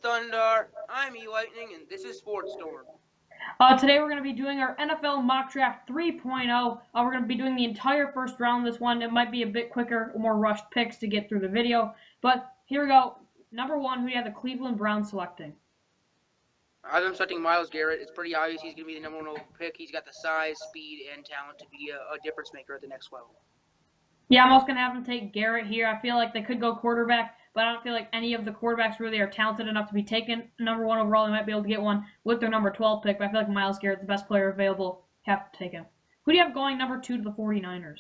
Thundarr. I'm E-Lightning, and this is Sports Storm. Today we're going to be doing our NFL Mock Draft 3.0. We're going to be doing the entire first round of this one. It might be a bit quicker, more rushed picks to get through the video. But here we go. Number 1, who do you have the Cleveland Browns selecting? I'm selecting Myles Garrett. It's pretty obvious he's going to be the number 1 pick. He's got the size, speed, and talent to be a difference maker at the next level. Yeah, I'm also going to have them take Garrett here. I feel like they could go quarterback, but I don't feel like any of the quarterbacks really are talented enough to be taken number 1 overall. They might be able to get one with their number 12 pick, but I feel like Myles Garrett's the best player available. Have to take him. Who do you have going number 2 to the 49ers?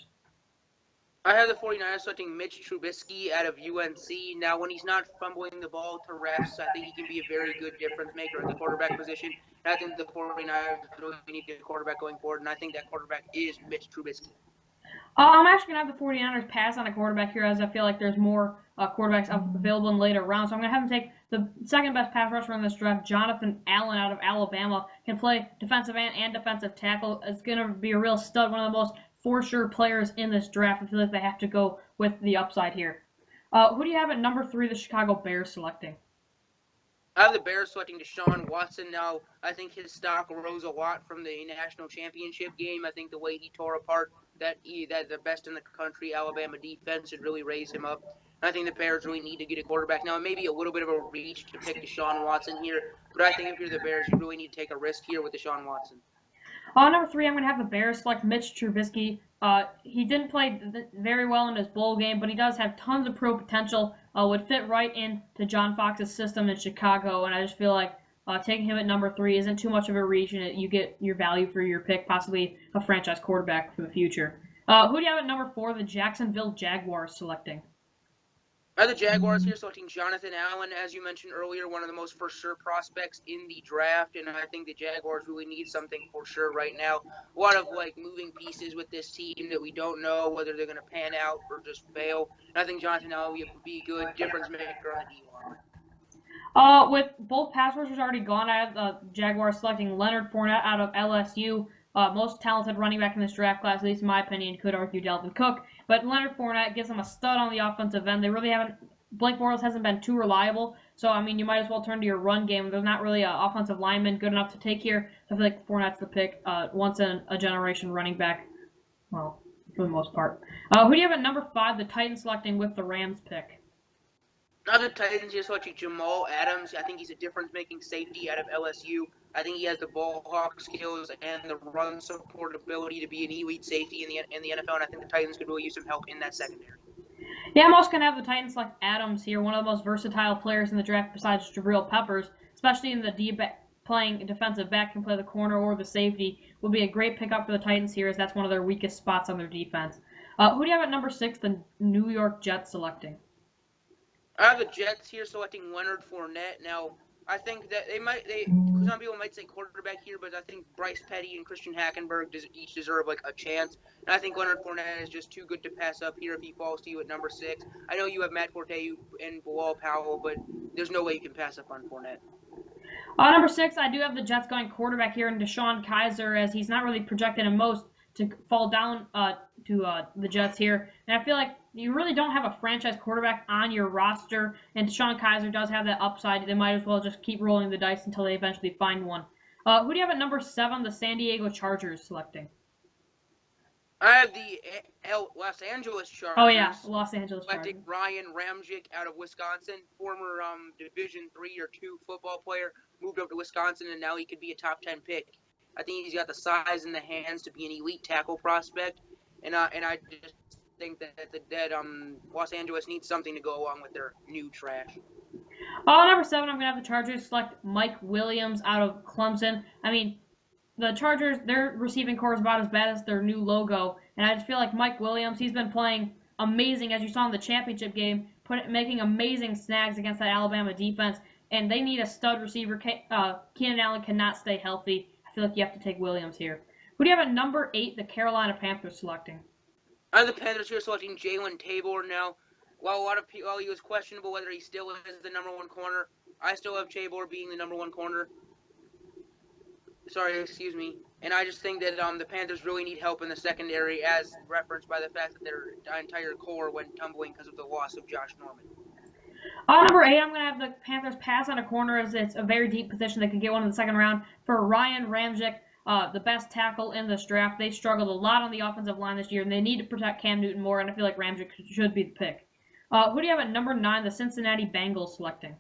I have the 49ers selecting Mitch Trubisky out of UNC. Now, when he's not fumbling the ball to refs, I think he can be a very good difference maker at the quarterback position. And I think the 49ers really need a quarterback going forward, and I think that quarterback is Mitch Trubisky. I'm actually going to have the 49ers pass on a quarterback here, as I feel like there's more quarterbacks available in later rounds. So I'm going to have them take the second best pass rusher in this draft, Jonathan Allen out of Alabama. Can play defensive end and defensive tackle. It's going to be a real stud, one of the most for-sure players in this draft. I feel like they have to go with the upside here. Who do you have at number 3, the Chicago Bears selecting? I have the Bears selecting Deshaun Watson. Now, I think his stock rose a lot from the national championship game. I think the way he tore apart that the best in the country Alabama defense should really raise him up. And I think the Bears really need to get a quarterback. Now, it may be a little bit of a reach to pick Deshaun Watson here, but I think if you're the Bears, you really need to take a risk here with Deshaun Watson. Number 3, I'm going to have the Bears select Mitch Trubisky. He didn't play very well in his bowl game, but he does have tons of pro potential. Would fit right into John Fox's system in Chicago, and I just feel like taking him at number 3 isn't too much of a reach, and you get your value for your pick, possibly a franchise quarterback for the future. Who do you have at number 4, the Jacksonville Jaguars selecting? I have the Jaguars here selecting Jonathan Allen, as you mentioned earlier, one of the most for sure prospects in the draft, and I think the Jaguars really need something for sure right now. A lot of moving pieces with this team that we don't know whether they're going to pan out or just fail. And I think Jonathan Allen will be a good difference maker on the D-line. With both pass rushers already gone, I have the Jaguars selecting Leonard Fournette out of LSU. Most talented running back in this draft class, at least in my opinion, could argue Dalvin Cook. But Leonard Fournette gives them a stud on the offensive end. They really haven't. Blake Bortles hasn't been too reliable, so I mean, you might as well turn to your run game. There's not really an offensive lineman good enough to take here. I feel like Fournette's the pick, once in a generation running back. Well, for the most part. Who do you have at number 5? The Titans selecting with the Rams pick. Now the Titans here selecting Jamal Adams. I think he's a difference-making safety out of LSU. I think he has the ball hawk skills and the run support ability to be an elite safety in the NFL, and I think the Titans could really use some help in that secondary. Yeah, I'm also going to have the Titans select Adams here, one of the most versatile players in the draft besides Jabril Peppers, especially in the playing defensive back, can play the corner or the safety. Will be a great pickup for the Titans here, as that's one of their weakest spots on their defense. Who do you have at number 6, the New York Jets selecting? I have the Jets here selecting Leonard Fournette. Now, I think that some people might say quarterback here, but I think Bryce Petty and Christian Hackenberg each deserve a chance. And I think Leonard Fournette is just too good to pass up here if he falls to you at number 6. I know you have Matt Forte and Bilal Powell, but there's no way you can pass up on Fournette. Number 6, I do have the Jets going quarterback here in Deshaun Kizer, as he's not really projected in most to fall down to the Jets here. And I feel like you really don't have a franchise quarterback on your roster, and Deshaun Kizer does have that upside. They might as well just keep rolling the dice until they eventually find one. Who do you have at number 7, the San Diego Chargers selecting? I have the Los Angeles Chargers. Oh, yeah, Los Angeles Chargers. Selecting Ryan Ramczyk out of Wisconsin, former Division 3 or 2 football player, moved up to Wisconsin, and now he could be a top 10 pick. I think he's got the size and the hands to be an elite tackle prospect, and I just think that Los Angeles needs something to go along with their new trash. Number 7, I'm going to have the Chargers select Mike Williams out of Clemson. I mean, the Chargers, their receiving core is about as bad as their new logo, and I just feel like Mike Williams, he's been playing amazing, as you saw in the championship game, making amazing snags against that Alabama defense, and they need a stud receiver. Keenan Allen cannot stay healthy. I feel like you have to take Williams here. Who do you have at number 8, the Carolina Panthers selecting? I have the Panthers here selecting Jalen Tabor. Now, while he was questionable whether he still is the number 1 corner, I still have Tabor being the number 1 corner. And I just think that the Panthers really need help in the secondary, as referenced by the fact that their entire core went tumbling because of the loss of Josh Norman. Number 8, I'm going to have the Panthers pass on a corner as it's a very deep position. They could get one in the second round for Ryan Ramczyk, the best tackle in this draft. They struggled a lot on the offensive line this year, and they need to protect Cam Newton more, and I feel like Ramczyk should be the pick. Who do you have at number 9, the Cincinnati Bengals selecting?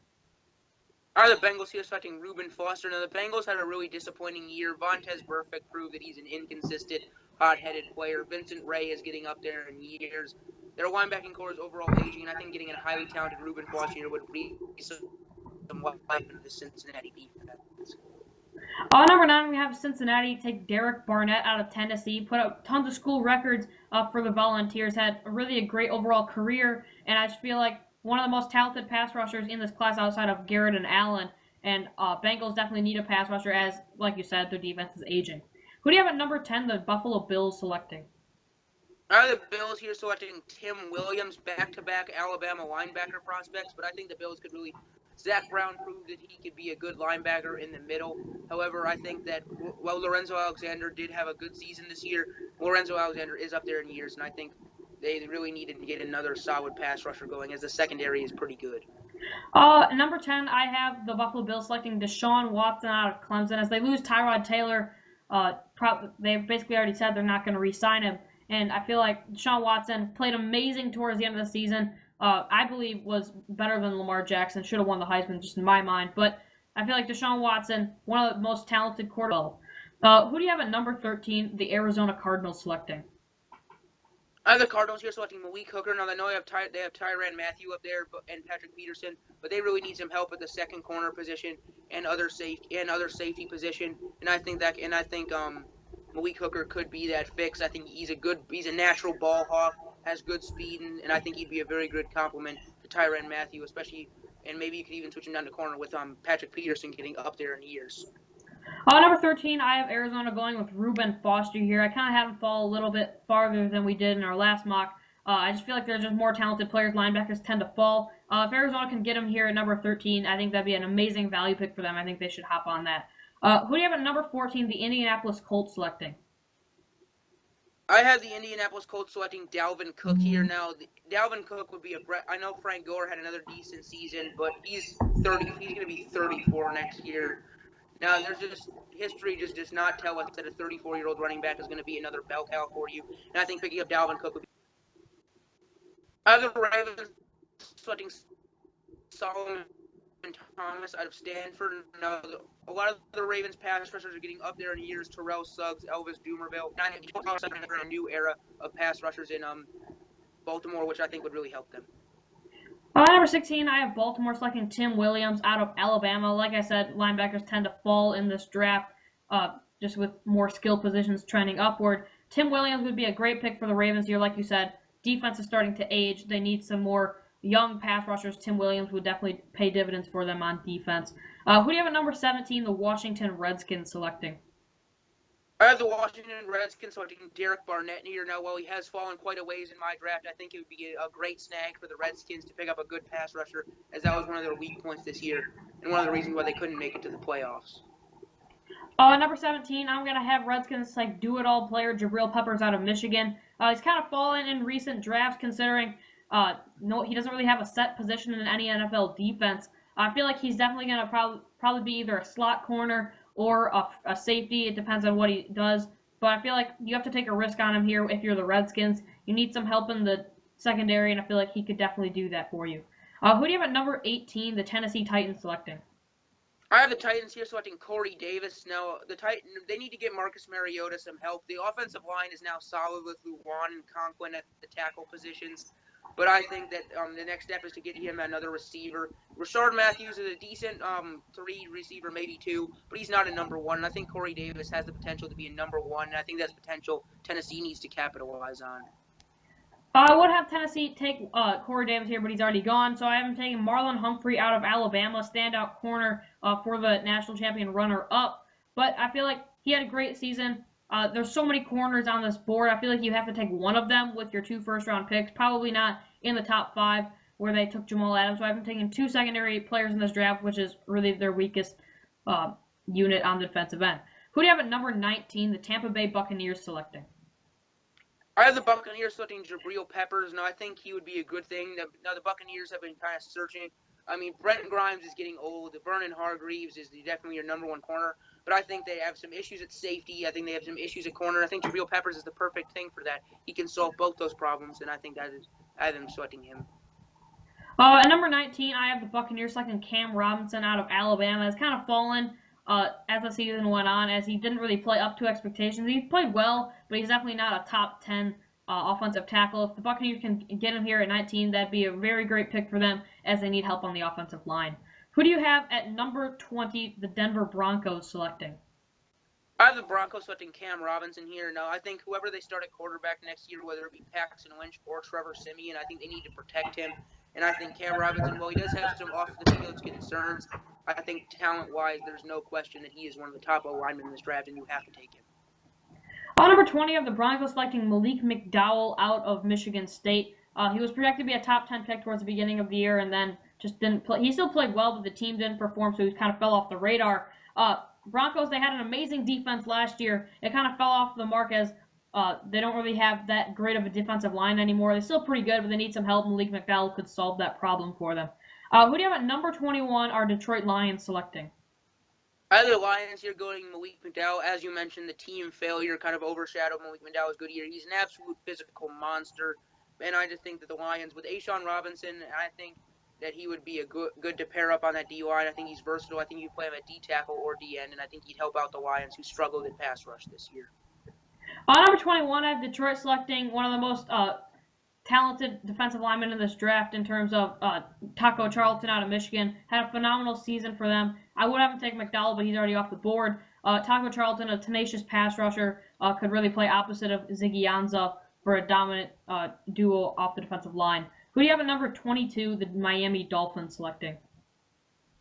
Are the Bengals here selecting Reuben Foster? Now, the Bengals had a really disappointing year. Vontaze Burfict proved that he's an inconsistent, hot-headed player. Vincent Ray is getting up there in years. Their linebacking core is overall aging, and I think getting a highly talented Reuben Foster here would breathe some life into the Cincinnati defense. Number 9, we have Cincinnati take Derek Barnett out of Tennessee, put up tons of school records for the Volunteers, had really a great overall career, and I just feel like one of the most talented pass rushers in this class outside of Garrett and Allen, and Bengals definitely need a pass rusher as, like you said, their defense is aging. Who do you have at number 10, the Buffalo Bills selecting? The Bills here selecting Tim Williams, back-to-back Alabama linebacker prospects, but I think the Bills could really... Zach Brown proved that he could be a good linebacker in the middle. However, I think that while Lorenzo Alexander did have a good season this year, Lorenzo Alexander is up there in years, and I think they really needed to get another solid pass rusher going, as the secondary is pretty good. Number 10, I have the Buffalo Bills selecting Deshaun Watson out of Clemson. As they lose Tyrod Taylor, they basically already said they're not going to re-sign him. And I feel like Deshaun Watson played amazing towards the end of the season. I believe was better than Lamar Jackson. Should have won the Heisman, just in my mind. But I feel like Deshaun Watson, one of the most talented quarterbacks. Who do you have at number 13, the Arizona Cardinals selecting? The Cardinals here selecting Malik Hooker. Now, I know they have Tyrann Mathieu up there and Patrick Peterson, but they really need some help at the second corner position and other safety position. And I think Malik Hooker could be that fix. I think he's a natural ball hawk, has good speed, and I think he'd be a very good complement to Tyrann Mathieu, especially, and maybe you could even switch him down to corner with Patrick Peterson getting up there in years. Number 13, I have Arizona going with Reuben Foster here. I kind of have him fall a little bit farther than we did in our last mock. I just feel like there's just more talented players. Linebackers tend to fall. If Arizona can get him here at number 13, I think that'd be an amazing value pick for them. I think they should hop on that. Who do you have at number 14, the Indianapolis Colts selecting? I have the Indianapolis Colts selecting Dalvin Cook here. Now, Dalvin Cook would be I know Frank Gore had another decent season, but he's 30. He's going to be 34 next year. Now, history just does not tell us that a 34-year-old running back is going to be another bell cow for you. And I think picking up Dalvin Cook would be. The Ravens selecting Solomon Thomas out of Stanford. Now, a lot of the Ravens pass rushers are getting up there in years. Terrell Suggs, Elvis Dumerville. And I think a new era of pass rushers in Baltimore, which I think would really help them. Number 16, I have Baltimore selecting Tim Williams out of Alabama. Like I said, linebackers tend to fall in this draft, just with more skill positions trending upward. Tim Williams would be a great pick for the Ravens here. Like you said, defense is starting to age. They need some more young pass rushers. Tim Williams would definitely pay dividends for them on defense. Who do you have at number 17, the Washington Redskins selecting? I have the Washington Redskins selecting Derek Barnett here. Now, while he has fallen quite a ways in my draft, I think it would be a great snag for the Redskins to pick up a good pass rusher, as that was one of their weak points this year, and one of the reasons why they couldn't make it to the playoffs. Number 17, I'm going to have Redskins like do-it-all player Jabril Peppers out of Michigan. He's kind of fallen in recent drafts considering he doesn't really have a set position in any NFL defense. I feel like he's definitely going to probably be either a slot corner or a safety. It depends on what he does. But I feel like you have to take a risk on him here if you're the Redskins. You need some help in the secondary, and I feel like he could definitely do that for you. Who do you have at number 18, the Tennessee Titans selecting? I have the Titans here selecting Corey Davis. Now, they need to get Marcus Mariota some help. The offensive line is now solid with Luwan and Conklin at the tackle positions. But I think that the next step is to get him another receiver. Rashard Matthews is a decent 3 receiver, maybe 2, but he's not a number 1. And I think Corey Davis has the potential to be a number 1, and I think that's potential Tennessee needs to capitalize on. I would have Tennessee take Corey Davis here, but he's already gone. So I am taking Marlon Humphrey out of Alabama, standout corner for the national champion runner-up. But I feel like he had a great season. There's so many corners on this board. I feel like you have to take one of them with your 2 first-round picks. Probably not in the top 5 where they took Jamal Adams. So I've been taking 2 secondary players in this draft, which is really their weakest unit on the defensive end. Who do you have at number 19, the Tampa Bay Buccaneers selecting? I have the Buccaneers selecting Jabril Peppers. Now, I think he would be a good thing. Now, the Buccaneers have been kind of searching. I mean, Brent Grimes is getting old. Vernon Hargreaves is definitely your number one corner. But I think they have some issues at safety. I think they have some issues at corner. I think Jabril Peppers is the perfect thing for that. He can solve both those problems, and I think I have them selecting him. At number 19, I have the Buccaneers selecting Cam Robinson out of Alabama. It's kind of fallen as the season went on, as he didn't really play up to expectations. He played well, but he's definitely not a top 10 offensive tackle. If the Buccaneers can get him here at 19, that'd be a very great pick for them, as they need help on the offensive line. Who do you have at number 20, the Denver Broncos selecting? I have the Broncos selecting Cam Robinson here. Now, I think whoever they start at quarterback next year, whether it be Paxton Lynch or Trevor Siemian, I think they need to protect him. And I think Cam Robinson, while he does have some off-the-field concerns, I think talent-wise, there's no question that he is one of the top O-linemen in this draft, and you have to take him. Number 20 of the Broncos selecting Malik McDowell out of Michigan State. He was projected to be a top 10 pick towards the beginning of the year, and then just didn't play. He still played well, but the team didn't perform, so he kind of fell off the radar. Broncos, they had an amazing defense last year. It kind of fell off the mark as they don't really have that great of a defensive line anymore. They're still pretty good, but they need some help. Malik McDowell could solve that problem for them. Who do you have at number 21 are Detroit Lions selecting? I have the Lions here going Malik McDowell. As you mentioned, the team failure kind of overshadowed Malik McDowell's good year. He's an absolute physical monster, and I just think that the Lions, with A'Shawn Robinson, I think that he would be a good to pair up on that D-line. I think he's versatile. I think you play him at D-tackle or D-end, and I think he'd help out the Lions, who struggled in pass rush this year. Number 21, I have Detroit selecting one of the most talented defensive linemen in this draft in terms of Taco Charlton out of Michigan. Had a phenomenal season for them. I would have him take McDowell, but he's already off the board. Taco Charlton, a tenacious pass rusher, could really play opposite of Ziggy Ansah for a dominant duo off the defensive line. Who do you have at number 22, the Miami Dolphins selecting?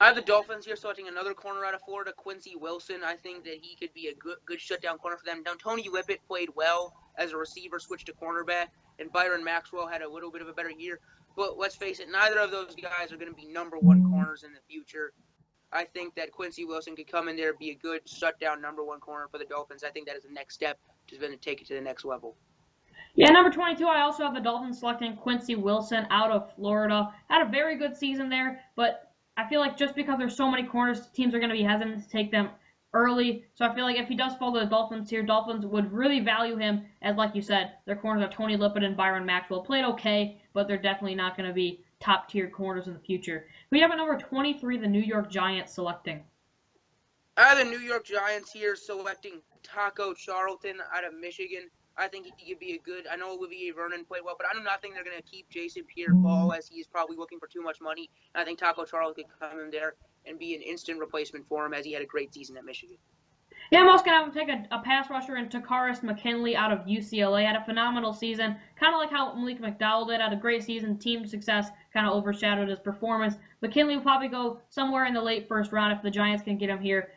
I have the Dolphins here selecting another corner out of Florida, Quincy Wilson. I think that he could be a good shutdown corner for them. Now, Tony Lippett played well as a receiver, switched to cornerback, and Byron Maxwell had a little bit of a better year. But let's face it, neither of those guys are going to be number one corners in the future. I think that Quincy Wilson could come in there and be a good shutdown number one corner for the Dolphins. I think that is the next step to take it to the next level. Yeah, number 22, I also have the Dolphins selecting Quincy Wilson out of Florida. Had a very good season there, but I feel like just because there's so many corners, teams are going to be hesitant to take them early. So I feel like if he does fall to the Dolphins here, Dolphins would really value him, as like you said, their corners are Tony Lippett and Byron Maxwell. Played okay, but they're definitely not going to be top-tier corners in the future. We have at number 23, the New York Giants selecting. I have the New York Giants here selecting Taco Charlton out of Michigan. I think he could be a good. I know Olivier Vernon played well, but I do not think they're going to keep Jason Pierre-Paul, as he's probably looking for too much money. I think Taco Charlton could come in there and be an instant replacement for him, as he had a great season at Michigan. Yeah, I'm also going to have him take a pass rusher in Takaris McKinley out of UCLA. Had a phenomenal season, kind of like how Malik McDowell did. Had a great season. Team success kind of overshadowed his performance. McKinley will probably go somewhere in the late first round if the Giants can get him here,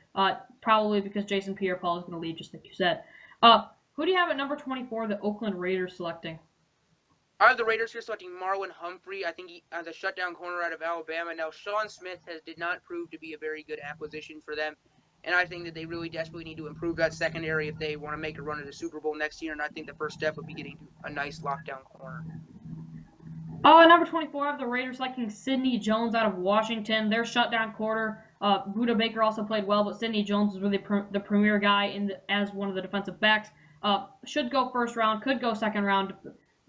probably because Jason Pierre-Paul is going to leave, just like you said. Who do you have at number 24, the Oakland Raiders selecting? I have the Raiders here selecting Marlon Humphrey. I think the shutdown corner out of Alabama. Now, Sean Smith did not prove to be a very good acquisition for them, and I think that they really desperately need to improve that secondary if they want to make a run at the Super Bowl next year, and I think the first step would be getting a nice lockdown corner. At number 24, I have the Raiders selecting Sidney Jones out of Washington. Their shutdown corner. Buda Baker also played well, but Sidney Jones is really the premier guy as one of the defensive backs. Should go first round, could go second round,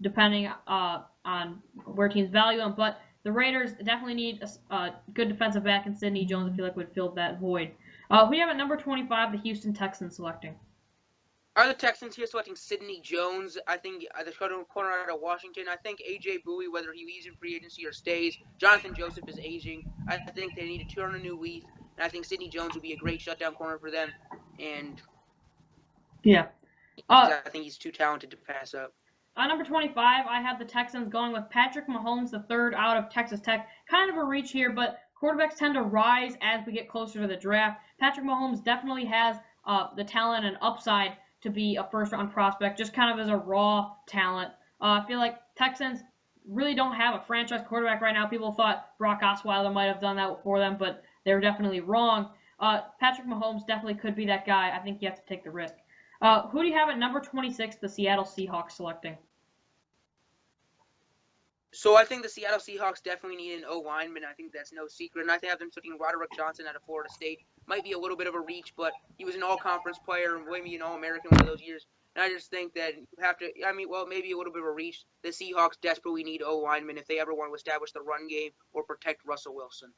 depending on where teams value him. But the Raiders definitely need a good defensive back, and Sidney Jones, I feel like, would fill that void. Who do you have at number 25, the Houston Texans selecting? Are the Texans here selecting Sidney Jones? I think the corner out of Washington. I think A.J. Bowie, whether he leaves in free agency or stays. Jonathan Joseph is aging. I think they need to turn a new leaf, and I think Sidney Jones would be a great shutdown corner for them. And yeah. I think he's too talented to pass up. Number 25, I have the Texans going with Patrick Mahomes III out of Texas Tech. Kind of a reach here, but quarterbacks tend to rise as we get closer to the draft. Patrick Mahomes definitely has the talent and upside to be a first-round prospect, just kind of as a raw talent. I feel like Texans really don't have a franchise quarterback right now. People thought Brock Osweiler might have done that for them, but they were definitely wrong. Patrick Mahomes definitely could be that guy. I think you have to take the risk. Who do you have at number 26, the Seattle Seahawks selecting? So I think the Seattle Seahawks definitely need an O-lineman. I think that's no secret. And I think them taking Roderick Johnson out of Florida State might be a little bit of a reach, but he was an all-conference player and maybe an All-American one of those years. And I just think that you have to, maybe a little bit of a reach. The Seahawks desperately need O-linemen if they ever want to establish the run game or protect Russell Wilson.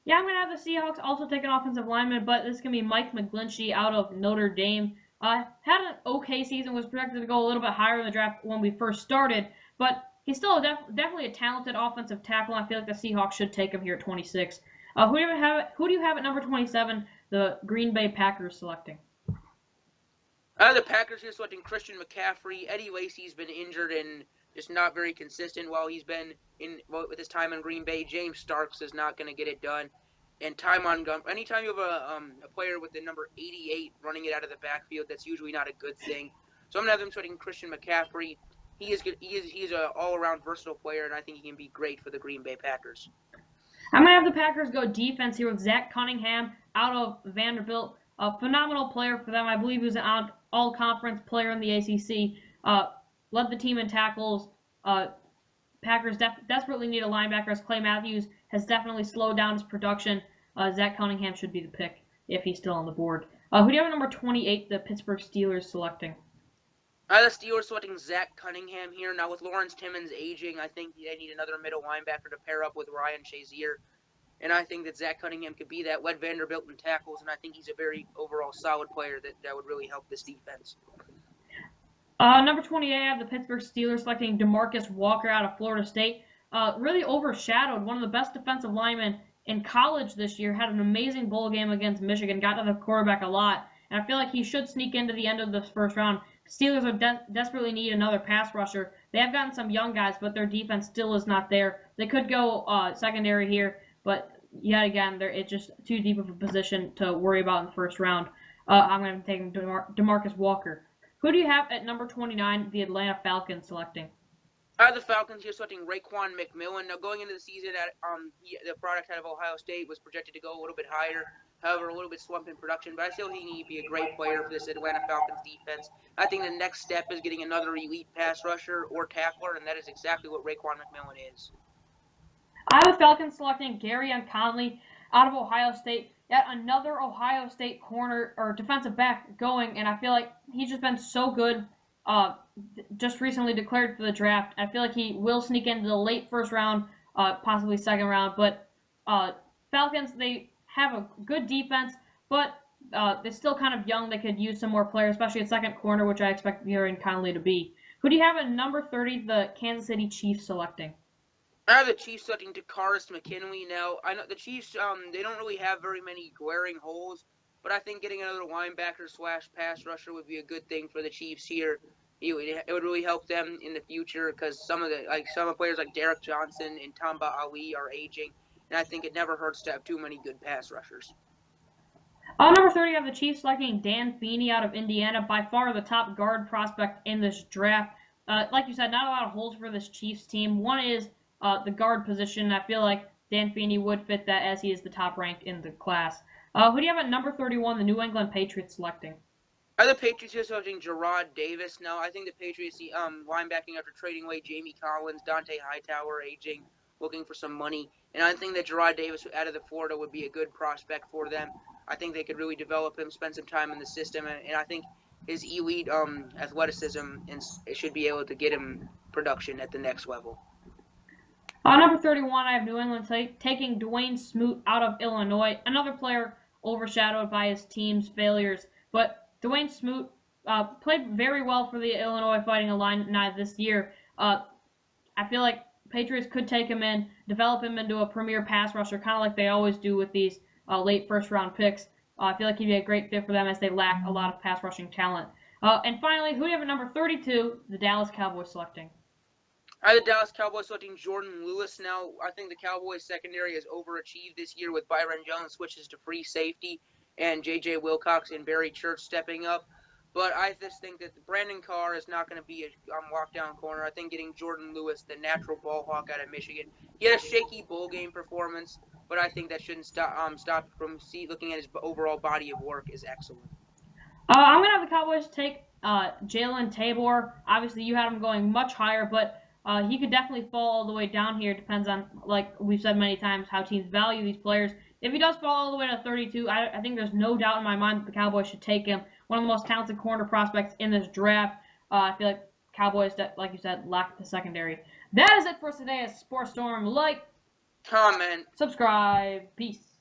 Yeah, I'm going to have the Seahawks also take an offensive lineman, but this is going to be Mike McGlinchey out of Notre Dame. Had an okay season, was projected to go a little bit higher in the draft when we first started, but he's still definitely a talented offensive tackle, and I feel like the Seahawks should take him here at 26. Who do you have at number 27, the Green Bay Packers selecting? The Packers here selecting Christian McCaffrey. Eddie Lacy's been injured and just not very consistent while he's been with his time in Green Bay. James Starks is not going to get it done. And Ty Montgomery, anytime you have a player with the number 88 running it out of the backfield, that's usually not a good thing. So I'm going to have them selecting Christian McCaffrey. He is good. He's an all-around versatile player, and I think he can be great for the Green Bay Packers. I'm going to have the Packers go defense here with Zach Cunningham out of Vanderbilt. A phenomenal player for them. I believe he was an all-conference player in the ACC. Led the team in tackles. Packers desperately need a linebacker, as Clay Matthews has definitely slowed down his production. Zach Cunningham should be the pick if he's still on the board. Who do you have at number 28, the Pittsburgh Steelers selecting? The Steelers selecting Zach Cunningham here. Now, with Lawrence Timmons aging, I think they need another middle linebacker to pair up with Ryan Shazier. And I think that Zach Cunningham could be that. Led Vanderbilt in tackles, and I think he's a very overall solid player that would really help this defense. Number 28, I have the Pittsburgh Steelers selecting DeMarcus Walker out of Florida State. Really overshadowed. One of the best defensive linemen in college this year. Had an amazing bowl game against Michigan. Got to the quarterback a lot. And I feel like he should sneak into the end of this first round. Steelers are desperately need another pass rusher. They have gotten some young guys, but their defense still is not there. They could go secondary here, but yet again, it's just too deep of a position to worry about in the first round. I'm going to be taking DeMarcus Walker. Who do you have at number 29, the Atlanta Falcons selecting? The Falcons here selecting Raekwon McMillan. Now, going into the season, the product out of Ohio State was projected to go a little bit higher. However, a little bit slump in production, but I still think he'd be a great player for this Atlanta Falcons defense. I think the next step is getting another elite pass rusher or tackler, and that is exactly what Raekwon McMillan is. I have the Falcons selecting Gary Conley out of Ohio State. Yet another Ohio State corner or defensive back going, and I feel like he's just been so good. Just recently declared for the draft. I feel like he will sneak into the late first round, possibly second round. But Falcons, they have a good defense, but they're still kind of young. They could use some more players, especially at second corner, which I expect Gary Conley to be. Who do you have at number 30, the Kansas City Chiefs selecting? I have the Chiefs selecting DeCaris McKinley. Now, I know the Chiefs, they don't really have very many glaring holes, but I think getting another linebacker / pass rusher would be a good thing for the Chiefs here. It would really help them in the future because some of the players like Derek Johnson and Tamba Ali are aging, and I think it never hurts to have too many good pass rushers. Number 30, I have the Chiefs selecting Dan Feeney out of Indiana, by far the top guard prospect in this draft. Like you said, not a lot of holes for this Chiefs team. One is the guard position. I feel like Dan Feeney would fit that as he is the top ranked in the class. Who do you have at number 31, the New England Patriots selecting? Are the Patriots here selecting Gerard Davis? Now, I think the Patriots linebacking after trading away Jamie Collins, Dante Hightower aging, looking for some money. And I think that Gerard Davis out of the Florida would be a good prospect for them. I think they could really develop him, spend some time in the system, and I think his elite athleticism should be able to get him production at the next level. Number 31, I have New England taking Dwayne Smoot out of Illinois. Another player overshadowed by his team's failures. But Dwayne Smoot played very well for the Illinois Fighting Illini this year. I feel like Patriots could take him in, develop him into a premier pass rusher, kind of like they always do with these late first-round picks. I feel like he'd be a great fit for them as they lack a lot of pass rushing talent. And finally, who do you have at number 32, the Dallas Cowboys selecting? I have the Dallas Cowboys selecting Jordan Lewis. Now, I think the Cowboys secondary has overachieved this year with Byron Jones switches to free safety and J.J. Wilcox and Barry Church stepping up. But I just think that Brandon Carr is not going to be a lockdown corner. I think getting Jordan Lewis, the natural ball hawk out of Michigan, he had a shaky bowl game performance, but I think that shouldn't stop from looking at his overall body of work is excellent. I'm going to have the Cowboys take Jalen Tabor. Obviously, you had him going much higher, but he could definitely fall all the way down here. It depends on, like we've said many times, how teams value these players. If he does fall all the way to 32, I think there's no doubt in my mind that the Cowboys should take him. One of the most talented corner prospects in this draft. I feel like Cowboys, like you said, lack the secondary. That is it for us today at Sports Storm. Like, comment, subscribe. Peace.